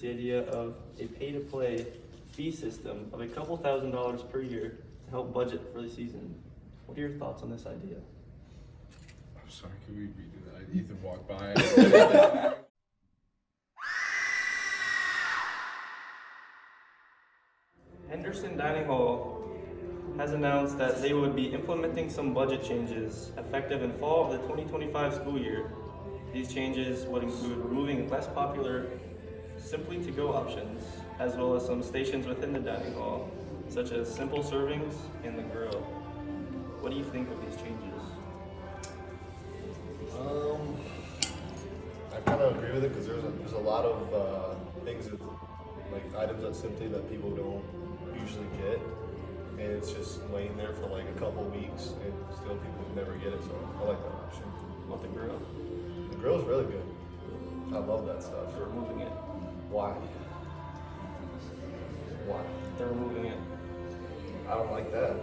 introduced the idea of a pay-to-play fee system of a couple $1,000s per year to help budget for the season. What are your thoughts on this idea? I'm sorry, can we redo that? Ethan walked by. Henderson Dining Hall has announced that they would be implementing some budget changes effective in fall of the 2025 school year. These changes would include removing less popular simply to-go options, as well as some stations within the dining hall, such as simple servings and the grill. What do you think of these changes? I kind of agree with it because there's a lot of things that, like items at Simply that people don't usually get, and it's just laying there for like a couple weeks, and still people never get it. So I like that option. What, the grill? The grill's really good. I love that stuff. They're removing it. Why? Why? They're removing it. I don't like that.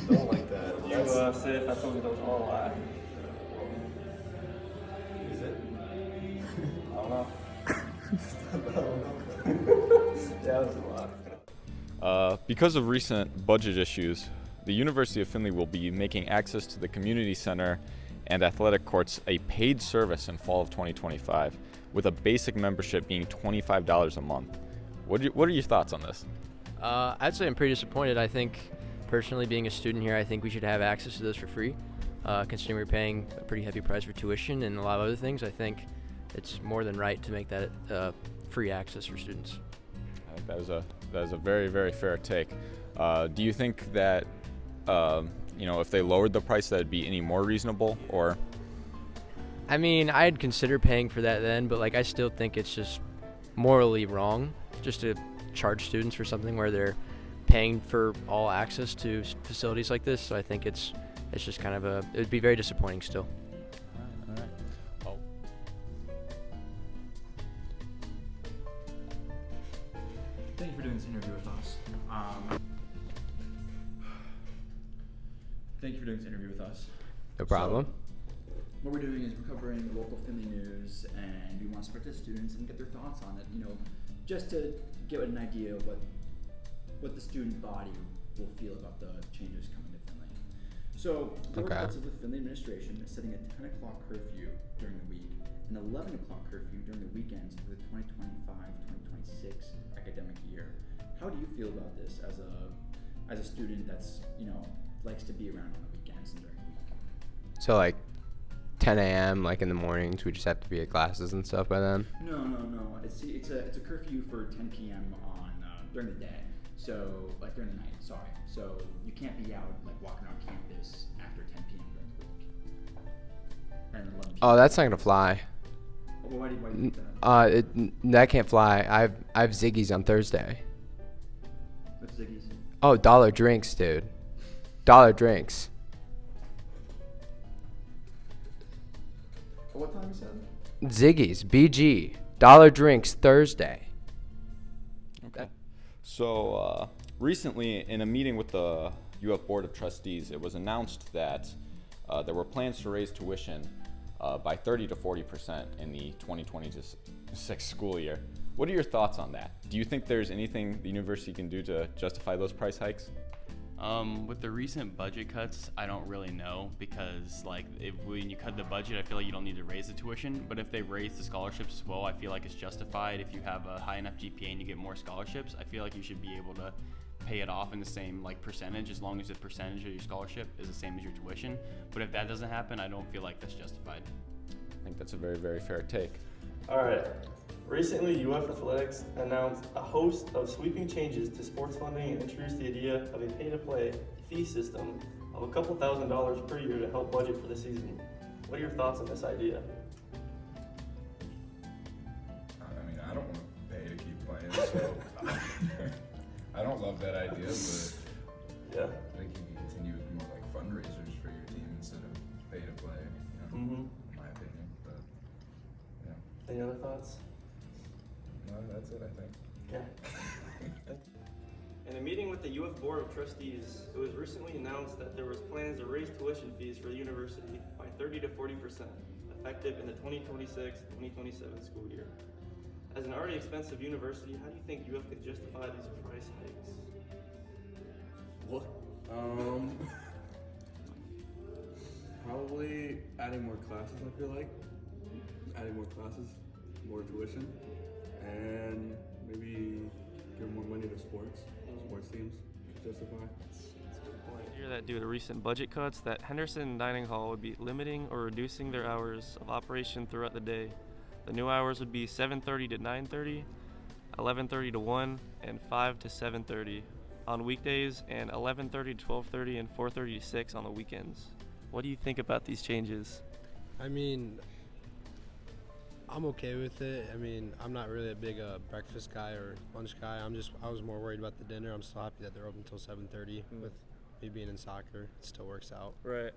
Don't like that. You say if I told you that was all a lie. Is it? I don't know. I don't know. Yeah, it was a lie. Because of recent budget issues, the University of Findlay will be making access to the community center and athletic courts a paid service in fall of 2025, with a basic membership being $25 a month. What are your thoughts on this? I'd say I'm pretty disappointed. I think, personally, being a student here, I think we should have access to this for free. Considering we're paying a pretty heavy price for tuition and a lot of other things, I think it's more than right to make that free access for students. I think that is a very, very fair take. Do you think that if they lowered the price, that'd be any more reasonable, or? I mean, I'd consider paying for that then, but I still think it's just morally wrong just to charge students for something where they're paying for all access to facilities like this. So I think it's just kind of it would be very disappointing still. All right. Well, thank you for doing this interview with us. No problem. What we're doing is we're covering local Findlay news, and we want to speak to students and get their thoughts on it. Just to get an idea of what the student body will feel about the changes coming to Findlay. So the reports of the Findlay administration is setting a 10 o'clock curfew during the week, an 11 o'clock curfew during the weekends for the 2025-2026 academic year. How do you feel about this as a student that's likes to be around on the weekends and during the week? So 10 a.m. in the mornings, we just have to be at classes and stuff by then? No. It's a curfew for 10 p.m. on during the day. So during the night. Sorry. So you can't be out walking around campus after 10 p.m. during the week. And 11 p.m. Oh, that's not gonna fly. Well, why do you think that? That can't fly. I have Ziggy's on Thursday. What's Ziggy's? Oh, dollar drinks, dude. Dollar drinks. What time you said? Ziggy's, BG, dollar drinks Thursday. okay. So recently, in a meeting with the UF Board of Trustees, it was announced that there were plans to raise tuition by 30 to 40% in the 2026 school year. What are your thoughts on that? Do you think there's anything the university can do to justify those price hikes? With the recent budget cuts, I don't really know, because when you cut the budget, I feel like you don't need to raise the tuition. But if they raise the scholarships as well, I feel like it's justified. If you have a high enough GPA and you get more scholarships, I feel like you should be able to pay it off in the same percentage, as long as the percentage of your scholarship is the same as your tuition. But if that doesn't happen, I don't feel like that's justified. I think that's a very, very fair take. All right. Recently, UF Athletics announced a host of sweeping changes to sports funding and introduced the idea of a pay-to-play fee system of a couple $1,000s per year to help budget for the season. What are your thoughts on this idea? I don't want to pay to keep playing, so I don't love that idea, but Yeah. I think you can continue with more fundraisers for your team instead of pay to play, in my opinion. But yeah. Any other thoughts? No, that's it, I think. Okay. In a meeting with the UF Board of Trustees, it was recently announced that there was plans to raise tuition fees for the university by 30 to 40%, effective in the 2026-2027 school year. As an already expensive university, how do you think UF could justify these price hikes? What? Probably adding more classes, I feel like. Adding more classes, more tuition, and maybe give more money to sports teams to justify. I hear that due to recent budget cuts, that Henderson Dining Hall would be limiting or reducing their hours of operation throughout the day. The new hours would be 7:30 to 9:30, 11:30 to 1, and 5 to 7:30 on weekdays, and 11:30 to 12:30 and 4:30 to 6 on the weekends. What do you think about these changes? I mean, I'm okay with it. I mean, I'm not really a big breakfast guy or lunch guy. I was more worried about the dinner. I'm still happy that they're open until 7:30. With me being in soccer, it still works out. Right.